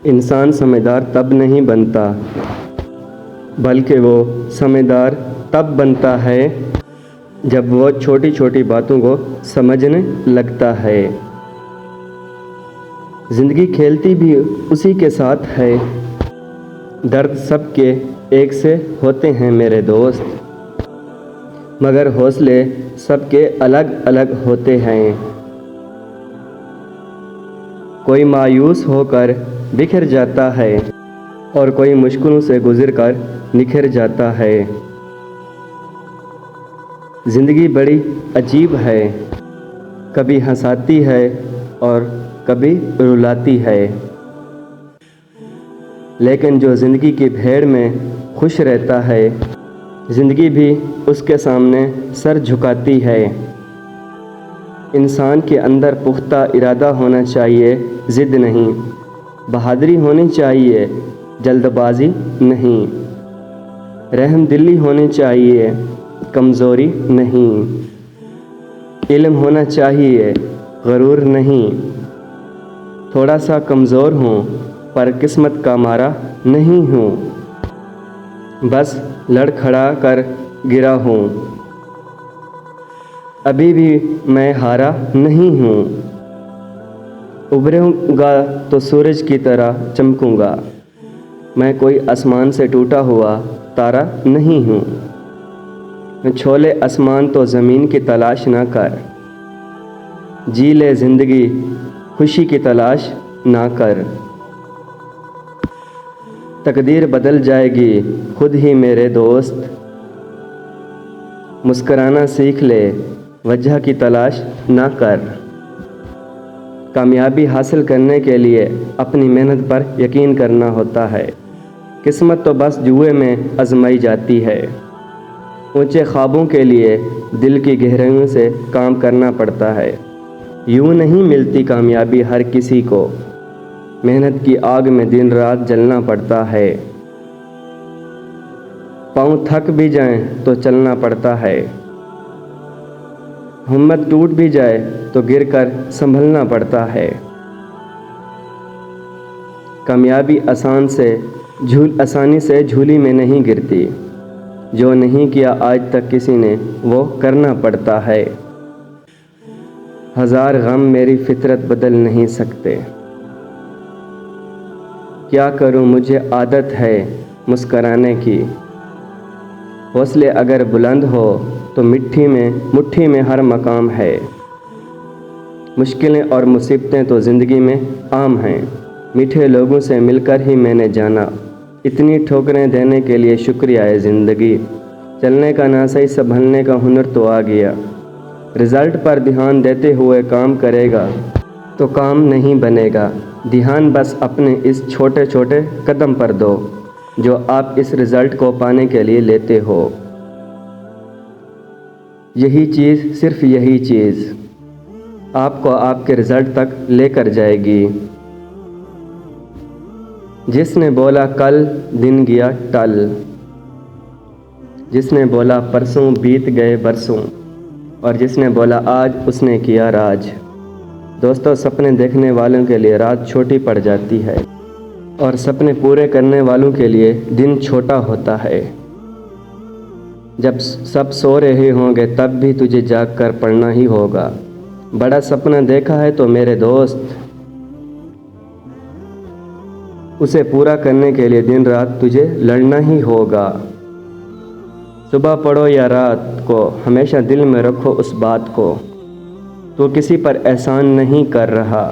انسان سمجھدار تب نہیں بنتا بلکہ وہ سمجھدار تب بنتا ہے جب وہ چھوٹی چھوٹی باتوں کو سمجھنے لگتا ہے۔ زندگی کھیلتی بھی اسی کے ساتھ ہے، درد سب کے ایک سے ہوتے ہیں میرے دوست، مگر حوصلے سب کے الگ الگ ہوتے ہیں۔ کوئی مایوس ہو کر بکھر جاتا ہے اور کوئی مشکلوں سے گزر کر نکھر جاتا ہے۔ زندگی بڑی عجیب ہے، کبھی ہنساتی ہے اور کبھی رلاتی ہے، لیکن جو زندگی کی بھیڑ میں خوش رہتا ہے، زندگی بھی اس کے سامنے سر جھکاتی ہے۔ انسان کے اندر پختہ ارادہ ہونا چاہیے، ضد نہیں، بہادری ہونی چاہیے، جلد بازی نہیں، رحم دلی ہونی چاہیے، کمزوری نہیں، علم ہونا چاہیے، غرور نہیں۔ تھوڑا سا کمزور ہوں پر قسمت کا مارا نہیں ہوں، بس لڑکھڑا کر گرا ہوں، ابھی بھی میں ہارا نہیں ہوں۔ ابھروں گا تو سورج کی طرح چمکوں گا، میں کوئی آسمان سے ٹوٹا ہوا تارا نہیں ہوں۔ چھولے آسمان تو زمین کی تلاش نہ کر، جی لے زندگی خوشی کی تلاش نہ کر۔ تقدیر بدل جائے گی خود ہی میرے دوست، مسکرانا سیکھ لے، وجہ کی تلاش نہ کر۔ کامیابی حاصل کرنے کے لیے اپنی محنت پر یقین کرنا ہوتا ہے، قسمت تو بس جوئے میں آزمائی جاتی ہے۔ اونچے خوابوں کے لیے دل کی گہرائیوں سے کام کرنا پڑتا ہے، یوں نہیں ملتی کامیابی ہر کسی کو، محنت کی آگ میں دن رات جلنا پڑتا ہے۔ پاؤں تھک بھی جائیں تو چلنا پڑتا ہے، ہمت ٹوٹ بھی جائے تو گر کر سنبھلنا پڑتا ہے۔ کامیابی آسانی سے جھولی میں نہیں گرتی، جو نہیں کیا آج تک کسی نے وہ کرنا پڑتا ہے۔ ہزار غم میری فطرت بدل نہیں سکتے، کیا کروں مجھے عادت ہے مسکرانے کی۔ حوصلے اگر بلند ہو تو مٹھی میں ہر مقام ہے، مشکلیں اور مصیبتیں تو زندگی میں عام ہیں، میٹھے لوگوں سے مل کر ہی میں نے جانا، اتنی ٹھوکریں دینے کے لیے شکریہ ہے زندگی۔ چلنے کا نہ صحیح سنبھلنے کا ہنر تو آ گیا، رزلٹ پر دھیان دیتے ہوئے کام کرے گا تو کام نہیں بنے گا، دھیان بس اپنے اس چھوٹے چھوٹے قدم پر دو جو آپ اس رزلٹ کو پانے کے لیے لیتے ہو۔ یہی چیز، صرف یہی چیز آپ کو آپ کے رزلٹ تک لے کر جائے گی۔ جس نے بولا کل دن گیا ٹل، جس نے بولا پرسوں بیت گئے برسوں، اور جس نے بولا آج اس نے کیا راج۔ دوستو، سپنے دیکھنے والوں کے لیے رات چھوٹی پڑ جاتی ہے اور سپنے پورے کرنے والوں کے لیے دن چھوٹا ہوتا ہے۔ جب سب سو رہے ہوں گے تب بھی تجھے جاگ کر پڑھنا ہی ہوگا۔ بڑا سپنا دیکھا ہے تو میرے دوست، اسے پورا کرنے کے لیے دن رات تجھے لڑنا ہی ہوگا۔ صبح پڑھو یا رات کو، ہمیشہ دل میں رکھو اس بات کو، تو کسی پر احسان نہیں کر رہا۔